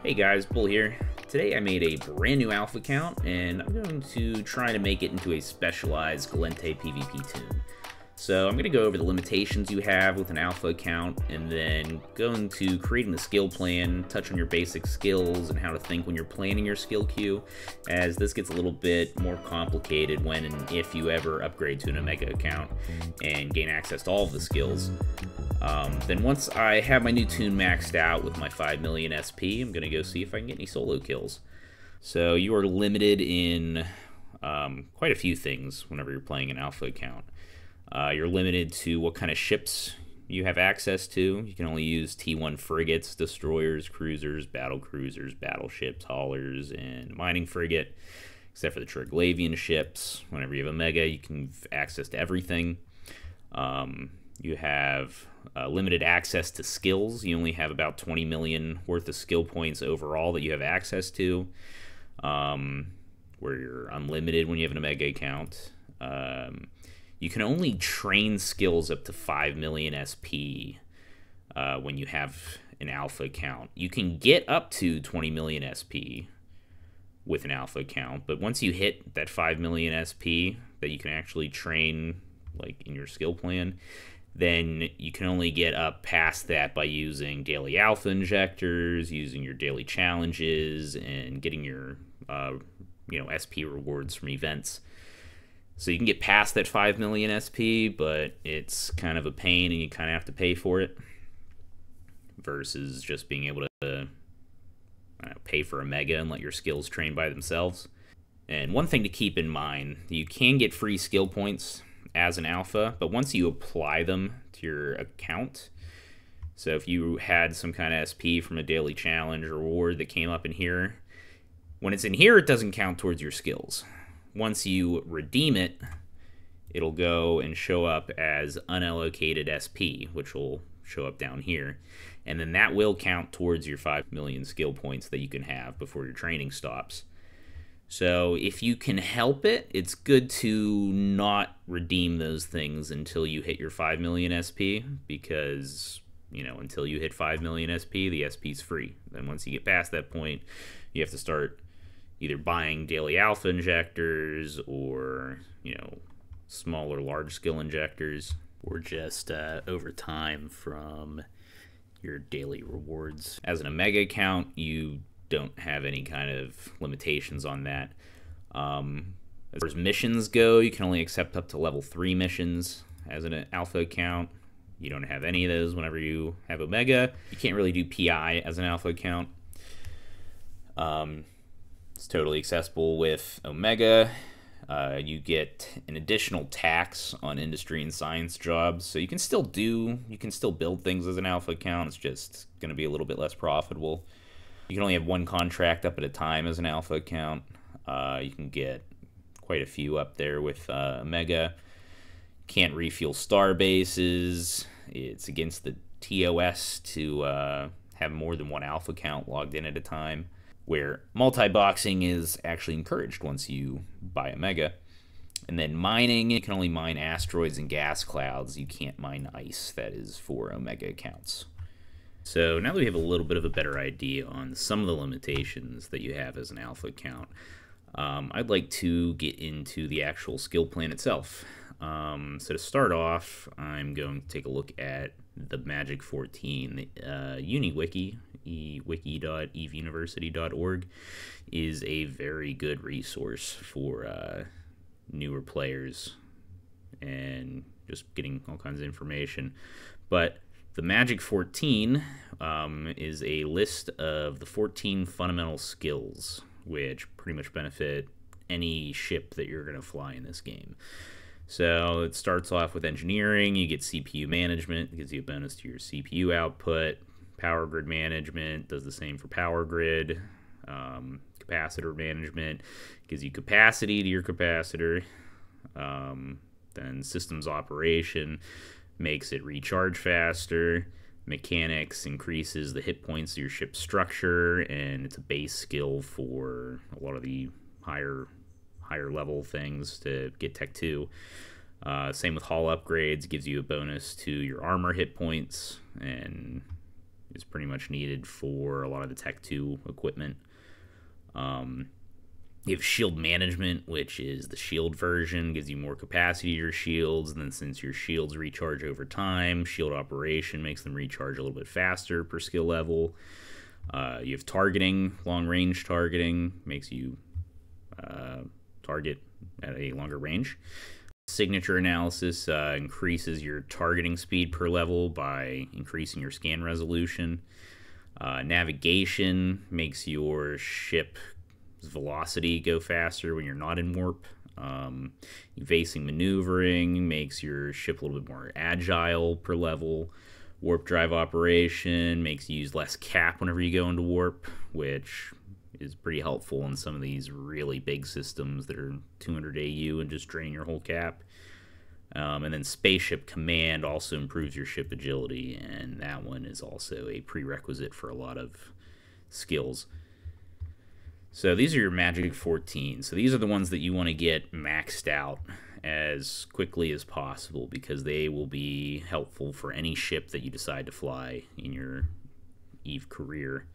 Hey guys, Bull here. Today I made a brand new alpha account and I'm going to try to make it into a specialized Gallente PvP tune. So I'm going to go over the limitations you have with an alpha account and then go into creating the skill plan, touch on your basic skills and how to think when you're planning your skill queue, as this gets a little bit more complicated when and if you ever upgrade to an Omega account and gain access to all of the skills. Then once I have my new tune maxed out with my 5 million SP, I'm going to go see if I can get any solo kills. So you are limited in quite a few things whenever you're playing an alpha account. You're limited to what kind of ships you have access to. You can only use T1 frigates, destroyers, cruisers, battleships, haulers, and mining frigate, except for the Triglavian ships. Whenever you have Omega, you can have access to everything. You have limited access to skills. You only have about 20 million worth of skill points overall that you have access to, where you're unlimited when you have an Omega account. You can only train skills up to 5 million SP when you have an alpha account. You can get up to 20 million SP with an alpha account, but once you hit that 5 million SP that you can actually train like in your skill plan, then you can only get up past that by using daily alpha injectors, using your daily challenges, and getting your SP rewards from events. So you can get past that 5 million SP, but it's kind of a pain and you kind of have to pay for it, versus just being able to pay for a Mega and let your skills train by themselves. And one thing to keep in mind, you can get free skill points as an alpha, but once you apply them to your account, so if you had some kind of SP from a daily challenge or reward that came up in here, when it's in here, it doesn't count towards your skills. Once you redeem it, it'll go and show up as unallocated SP, which will show up down here. And then that will count towards your 5 million skill points that you can have before your training stops. So if you can help it, it's good to not redeem those things until you hit your 5 million SP, because, until you hit 5 million SP, the SP's free. Then once you get past that point, you have to start either buying daily alpha injectors or, small or large skill injectors, or just over time from your daily rewards. As an Omega account, you don't have any kind of limitations on that. As far as missions go, you can only accept up to level 3 missions as an alpha account. You don't have any of those whenever you have Omega. You can't really do PI as an alpha account. It's totally accessible with Omega. You get an additional tax on industry and science jobs, so you can still build things as an alpha account. It's just going to be a little bit less profitable. You can only have one contract up at a time as an alpha account. You can get quite a few up there with Omega. Can't refuel star bases. It's against the TOS to have more than one alpha account logged in at a time, where multi-boxing is actually encouraged once you buy Omega. And then mining, you can only mine asteroids and gas clouds. You can't mine ice. That is for Omega accounts. So now that we have a little bit of a better idea on some of the limitations that you have as an alpha account, I'd like to get into the actual skill plan itself. So to start off, I'm going to take a look at the Magic 14. UniWiki, wiki.eveuniversity.org, is a very good resource for newer players and just getting all kinds of information. But the Magic 14 is a list of the 14 fundamental skills, which pretty much benefit any ship that you're going to fly in this game. So it starts off with engineering. You get CPU management. It gives you a bonus to your CPU output. Power grid management does the same for power grid. Capacitor management gives you capacity to your capacitor. Then systems operation makes it recharge faster. Mechanics increases the hit points of your ship's structure, and it's a base skill for a lot of the higher level things to get Tech 2. Same with hull upgrades, gives you a bonus to your armor hit points, and is pretty much needed for a lot of the Tech 2 equipment. You have shield management, which is the shield version, gives you more capacity to your shields, and then since your shields recharge over time, shield operation makes them recharge a little bit faster per skill level. You have targeting, long range targeting, makes you target at a longer range. Signature analysis increases your targeting speed per level by increasing your scan resolution. Navigation makes your ship velocity go faster when you're not in warp. Evasing maneuvering makes your ship a little bit more agile per level. Warp drive operation makes you use less cap whenever you go into warp, which is pretty helpful in some of these really big systems that are 200 AU and just drain your whole cap. And then Spaceship Command also improves your ship agility, and that one is also a prerequisite for a lot of skills. So these are your Magic 14. So these are the ones that you want to get maxed out as quickly as possible because they will be helpful for any ship that you decide to fly in your EVE career.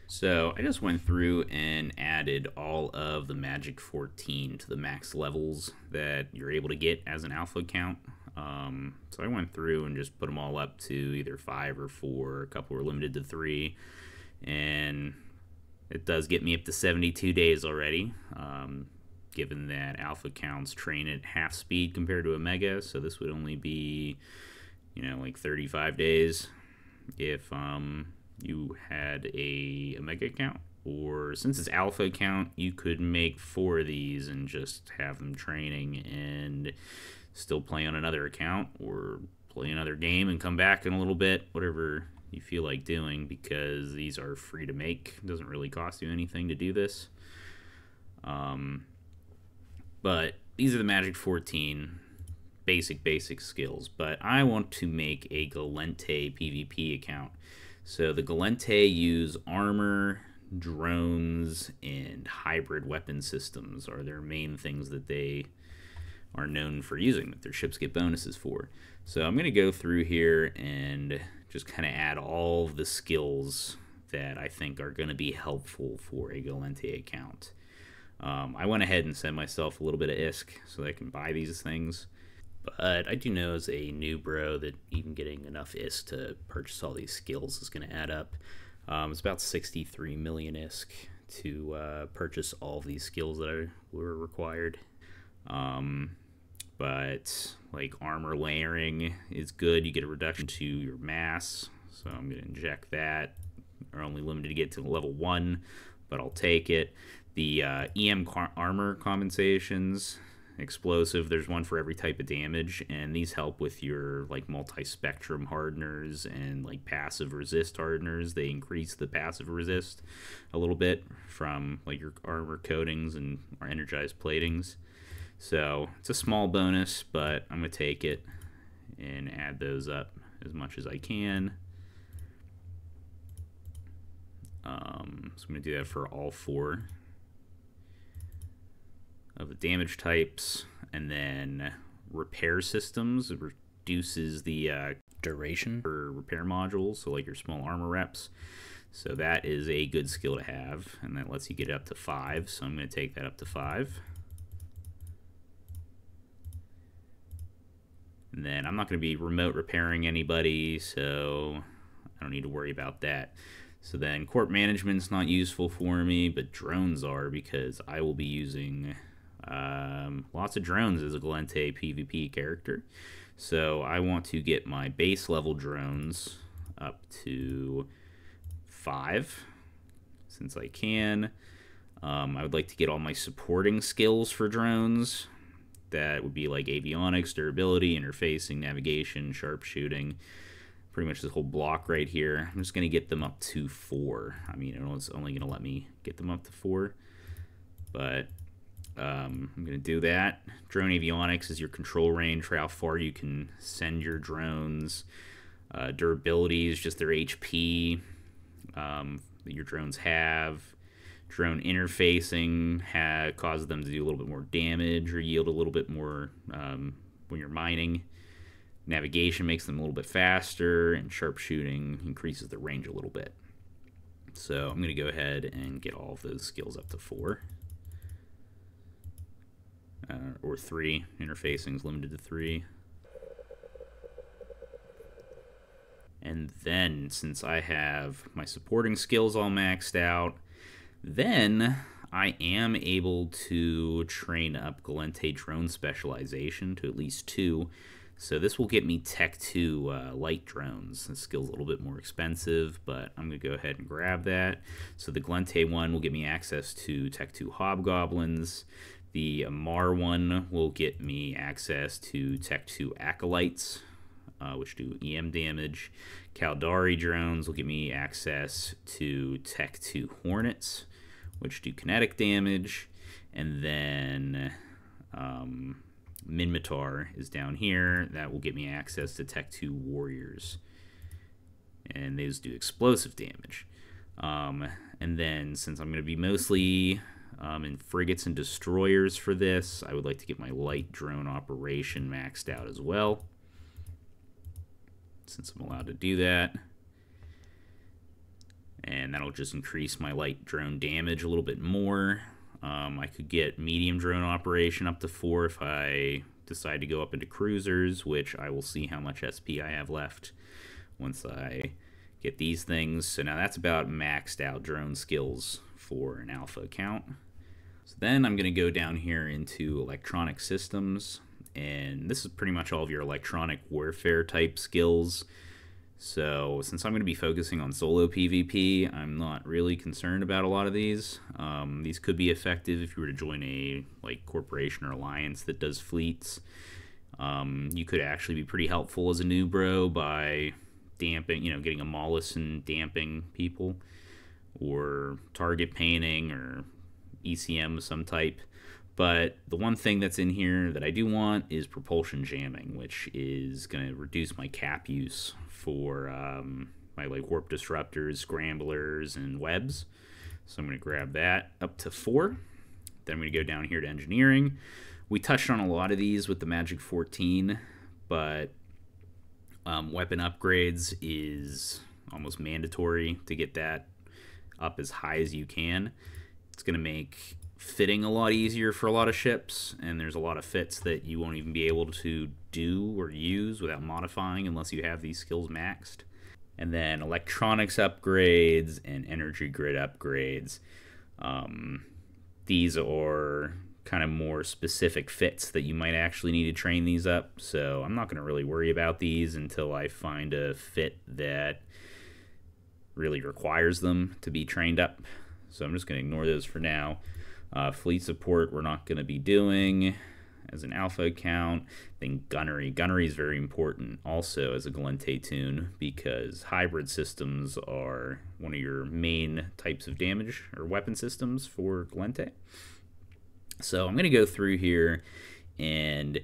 So I just went through and added all of the Magic 14 to the max levels that you're able to get as an alpha account. So I went through and just put them all up to either 5 or 4. A couple were limited to 3. And it does get me up to 72 days already, given that alpha counts train at half speed compared to a mega, so this would only be, like 35 days if you had a mega account. Or since it's alpha account, you could make 4 of these and just have them training and still play on another account or play another game and come back in a little bit, whatever you feel like doing, because these are free to make. It doesn't really cost you anything to do this. But these are the Magic 14 basic skills. But I want to make a Gallente PvP account. So the Gallente use armor, drones, and hybrid weapon systems are their main things that they are known for using, that their ships get bonuses for. So I'm going to go through here and just kind of add all of the skills that I think are going to be helpful for a Gallente account. I went ahead and sent myself a little bit of ISK so that I can buy these things. But I do know as a new bro that even getting enough ISK to purchase all these skills is going to add up. It's about 63 million ISK to purchase all of these skills that were required. But like armor layering is good. You get a reduction to your mass, so I'm going to inject that. Are only limited to get to level 1, but I'll take it. The EM armor compensations, explosive, there's one for every type of damage, and these help with your like multi-spectrum hardeners and like passive resist hardeners. They increase the passive resist a little bit from like your armor coatings and energized platings. So it's a small bonus, but I'm going to take it and add those up as much as I can. So I'm going to do that for all 4 of the damage types. And then repair systems, it reduces the duration for repair modules, so like your small armor reps. So that is a good skill to have, and that lets you get it up to 5. So I'm going to take that up to 5. And then I'm not going to be remote repairing anybody, so I don't need to worry about that. So then corp management's not useful for me, but drones are, because I will be using lots of drones as a Gallente PvP character. So I want to get my base level drones up to 5, since I can. I would like to get all my supporting skills for drones. That would be like avionics, durability, interfacing, navigation, sharpshooting, pretty much this whole block right here. I'm just going to get them up to 4. I mean, it's only going to let me get them up to 4, but I'm going to do that. Drone avionics is your control range for how far you can send your drones. Durability is just their HP that your drones have. Drone interfacing causes them to do a little bit more damage or yield a little bit more when you're mining. Navigation makes them a little bit faster, and sharpshooting increases the range a little bit. So I'm going to go ahead and get all of those skills up to 4. Or 3. Interfacing is limited to 3. And then, since I have my supporting skills all maxed out, then I am able to train up Gallente drone specialization to at least 2. So this will get me Tech 2 light drones. This skill's a little bit more expensive, but I'm going to go ahead and grab that. So the Gallente one will get me access to Tech 2 hobgoblins. The Amar one will get me access to Tech 2 acolytes, which do EM damage. Caldari drones will give me access to Tech 2 hornets, which do kinetic damage. And then Minmatar is down here. That will get me access to Tech 2 warriors, and those do explosive damage. And then, since I'm going to be mostly in frigates and destroyers for this, I would like to get my light drone operation maxed out as well, since I'm allowed to do that. And that'll just increase my light drone damage a little bit more. I could get medium drone operation up to 4 if I decide to go up into cruisers, which I will see how much SP I have left once I get these things. So now that's about maxed out drone skills for an alpha account. So then I'm going to go down here into electronic systems, and this is pretty much all of your electronic warfare type skills. So since I'm going to be focusing on solo PvP, I'm not really concerned about a lot of these. These could be effective if you were to join a corporation or alliance that does fleets. You could actually be pretty helpful as a new bro by damping, getting a Mollis and damping people, or target painting, or ECM of some type. But the one thing that's in here that I do want is propulsion jamming, which is going to reduce my cap use for my warp disruptors, scramblers, and webs. So I'm going to grab that up to 4. Then I'm going to go down here to engineering. We touched on a lot of these with the Magic 14, but weapon upgrades is almost mandatory to get that up as high as you can. It's going to make fitting a lot easier for a lot of ships, and there's a lot of fits that you won't even be able to do or use without modifying unless you have these skills maxed. And then electronics upgrades and energy grid upgrades. These are kind of more specific fits that you might actually need to train these up, so I'm not going to really worry about these until I find a fit that really requires them to be trained up. So I'm just going to ignore those for now. Fleet support we're not going to be doing as an alpha account. Then gunnery. Gunnery is very important also as a Gallente toon, because hybrid systems are one of your main types of damage or weapon systems for Gallente. So I'm going to go through here, and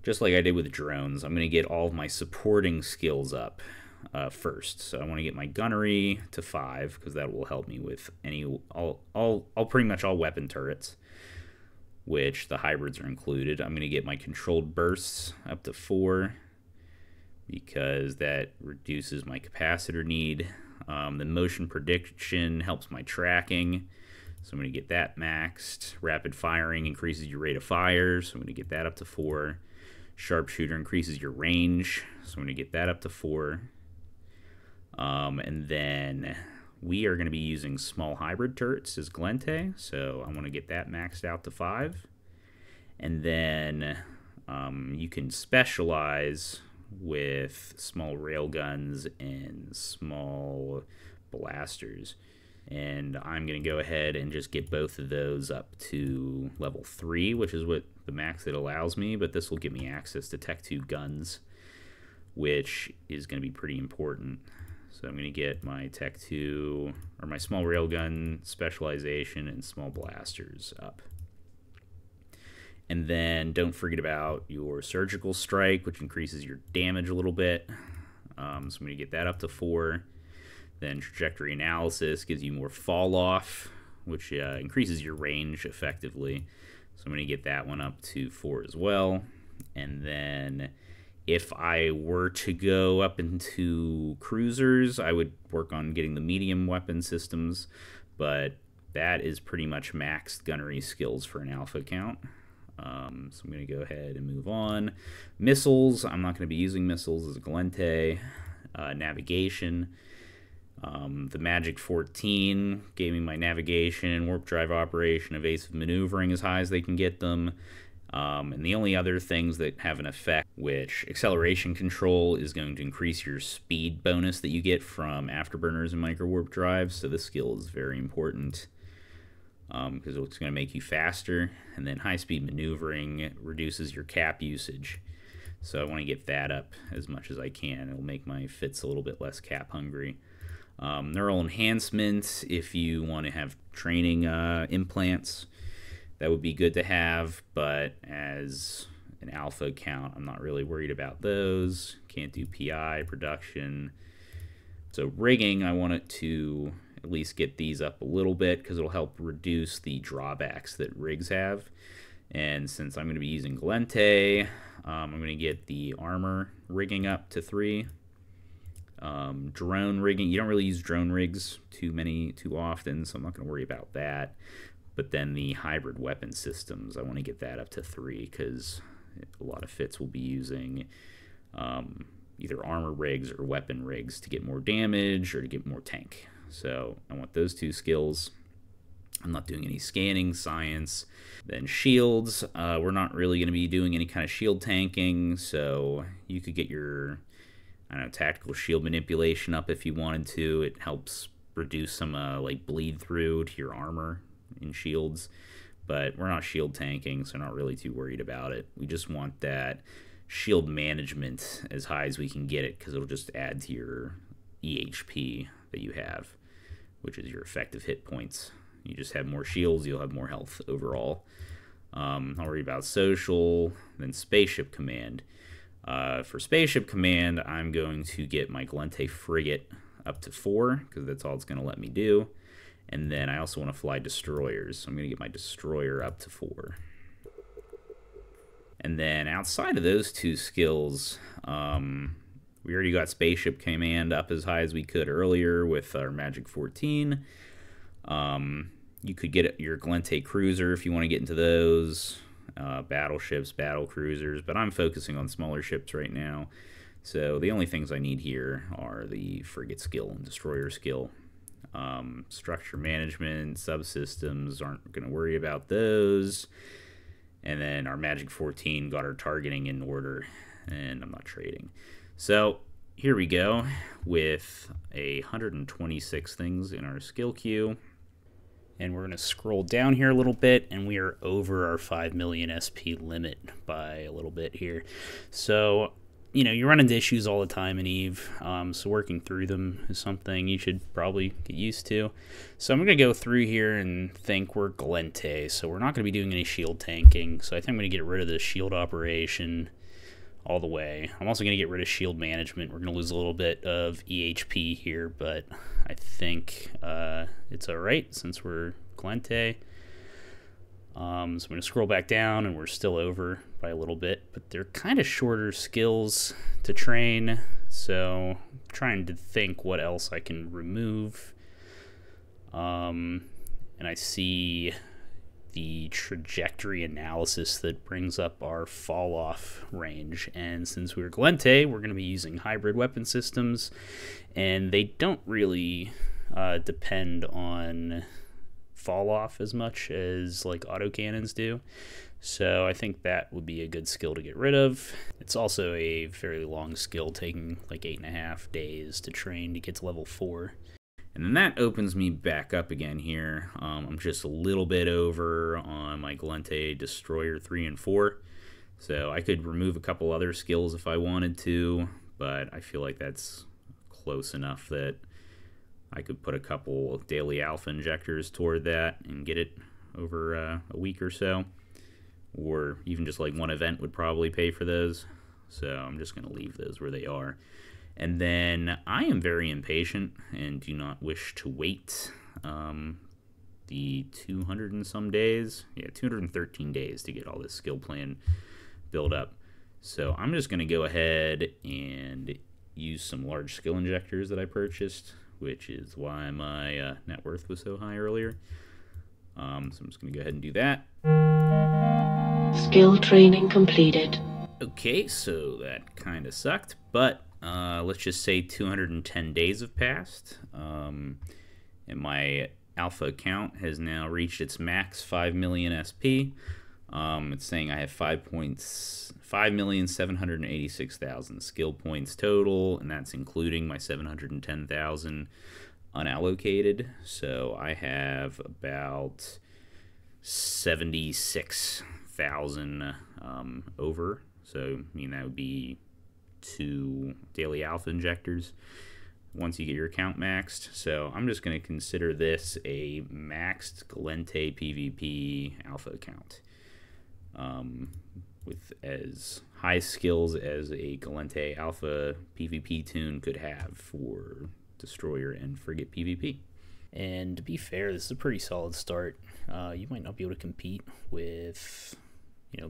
just like I did with drones, I'm going to get all of my supporting skills up first. So I want to get my gunnery to 5, because that will help me with pretty much all weapon turrets, which the hybrids are included. I'm going to get my controlled bursts up to 4, because that reduces my capacitor need. The motion prediction helps my tracking, so I'm going to get that maxed. Rapid firing increases your rate of fire, so I'm going to get that up to 4. Sharpshooter increases your range, so I'm going to get that up to 4. And then we are going to be using small hybrid turrets as Gallente, so I want to get that maxed out to 5. And then you can specialize with small railguns and small blasters. And I'm going to go ahead and just get both of those up to level 3, which is what the max it allows me, but this will give me access to Tech 2 guns, which is going to be pretty important. So I'm going to get my Tech 2, or my small railgun specialization and small blasters up. And then don't forget about your surgical strike, which increases your damage a little bit. So I'm going to get that up to 4. Then trajectory analysis gives you more fall off, which increases your range effectively. So I'm going to get that one up to 4 as well. And then If I were to go up into cruisers, I would work on getting the medium weapon systems, but that is pretty much maxed gunnery skills for an alpha count. So I'm going to go ahead and move on. Missiles, I'm not going to be using missiles as a Gallente. Navigation, the Magic 14 gave me my navigation, warp drive operation, evasive maneuvering as high as they can get them. And the only other things that have an effect, which acceleration control is going to increase your speed bonus that you get from afterburners and micro warp drives. So this skill is very important because it's going to make you faster. And then high speed maneuvering reduces your cap usage. So I want to get that up as much as I can. It'll make my fits a little bit less cap hungry. Neural enhancement, if you want to have training implants, that would be good to have, but as an alpha account, I'm not really worried about those. Can't do PI, production. So rigging, I want it to at least get these up a little bit because it'll help reduce the drawbacks that rigs have. And since I'm going to be using Gallente, I'm going to get the armor rigging up to 3. Drone rigging, you don't really use drone rigs too often, so I'm not going to worry about that. But then the hybrid weapon systems, I want to get that up to 3 because a lot of fits will be using either armor rigs or weapon rigs to get more damage or to get more tank. So I want those 2 skills. I'm not doing any scanning, science. Then shields, we're not really going to be doing any kind of shield tanking, so you could get your, I don't know, tactical shield manipulation up if you wanted to. It helps reduce some like bleed through to your armor in shields, but we're not shield tanking, so not really too worried about it. We just want that shield management as high as we can get it because it'll just add to your EHP that you have, which is your effective hit points. You just have more shields, you'll have more health overall. I'll worry about social, then Spaceship Command. For Spaceship Command, I'm going to get my Gallente frigate up to 4 because that's all it's going to let me do. And then I also want to fly destroyers, so I'm going to get my destroyer up to 4. And then outside of those 2 skills, we already got Spaceship Command up as high as we could earlier with our Magic 14. You could get your Gallente cruiser if you want to get into those, battleships, battle cruisers, but I'm focusing on smaller ships right now. So the only things I need here are the frigate skill and destroyer skill. Structure management, subsystems, aren't going to worry about those. And then our Magic 14 got our targeting in order, and I'm not trading. So here we go with 126 things in our skill queue. And we're going to scroll down here a little bit, and we are over our 5 million SP limit by a little bit here. So, you know, you run into issues all the time in EVE, so working through them is something you should probably get used to. So I'm going to go through here and think we're Gallente, so we're not going to be doing any shield tanking, so I think I'm going to get rid of the shield operation all the way. I'm also going to get rid of shield management. We're going to lose a little bit of EHP here, but I think it's alright since we're Gallente. So I'm going to scroll back down, and we're still over by a little bit, but they're kind of shorter skills to train, so I'm trying to think what else I can remove. And I see the trajectory analysis that brings up our fall off range, and since we're Gallente, we're going to be using hybrid weapon systems, and they don't really depend on fall off as much as like autocannons do, so I think that would be a good skill to get rid of. It's also a fairly long skill, taking like 8.5 days to train to get to level 4. And then that opens me back up again here. I'm just a little bit over on my Gallente Destroyer 3 and 4. So I could remove a couple other skills if I wanted to, but I feel like that's close enough that I could put a couple daily alpha injectors toward that and get it over a week or so. Or even just like one event would probably pay for those. So I'm just going to leave those where they are. And then I am very impatient and do not wish to wait the 200 and some days. Yeah, 213 days to get all this skill plan built up. So I'm just going to go ahead and use some large skill injectors that I purchased, which is why my net worth was so high earlier. So I'm just going to go ahead and do that. Skill training completed. Okay, so that kind of sucked, but let's just say 210 days have passed, and my alpha account has now reached its max 5 million SP. It's saying I have 5,786,000 skill points total, and that's including my 710,000 unallocated. So I have about 76,000 over. So, I mean, that would be 2 daily alpha injectors once you get your account maxed. So I'm just going to consider this a maxed Gallente PvP alpha account, with as high skills as a Gallente alpha PvP tune could have for destroyer and frigate PvP. And to be fair, this is a pretty solid start. You might not be able to compete with,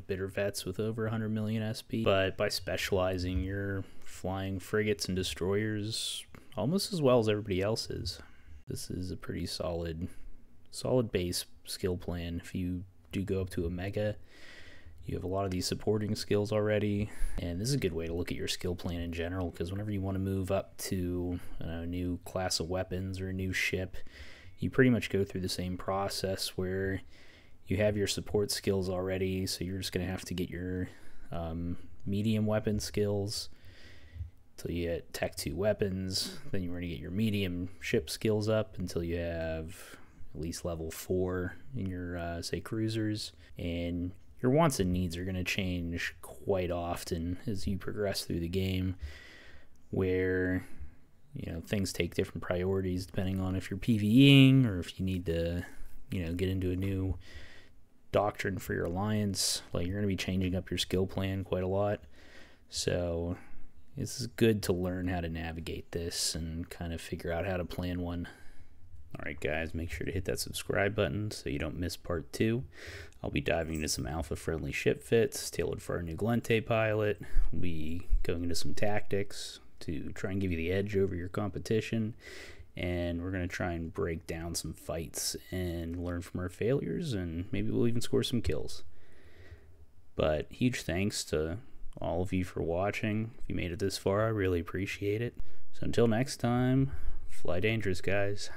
bitter vets with over 100 million SP, but by specializing, you're flying frigates and destroyers almost as well as everybody else is. This is a pretty solid base skill plan. If you do go up to a mega, you have a lot of these supporting skills already, and this is a good way to look at your skill plan in general, because whenever you want to move up to a new class of weapons or a new ship, you pretty much go through the same process where you have your support skills already, so you're just going to have to get your medium weapon skills until you get Tech 2 weapons. Then you're going to get your medium ship skills up until you have at least level 4 in your, say, cruisers. And your wants and needs are going to change quite often as you progress through the game, where things take different priorities depending on if you're PvEing or if you need to get into a new doctrine for your alliance. Like, you're going to be changing up your skill plan quite a lot, so it's good to learn how to navigate this and kind of figure out how to plan one. Alright guys, make sure to hit that subscribe button so you don't miss part 2. I'll be diving into some alpha-friendly ship fits tailored for our new Gallente pilot. We'll be going into some tactics to try and give you the edge over your competition. And we're going to try and break down some fights and learn from our failures, and maybe we'll even score some kills. But huge thanks to all of you for watching. If you made it this far, I really appreciate it. So until next time, fly dangerous, guys.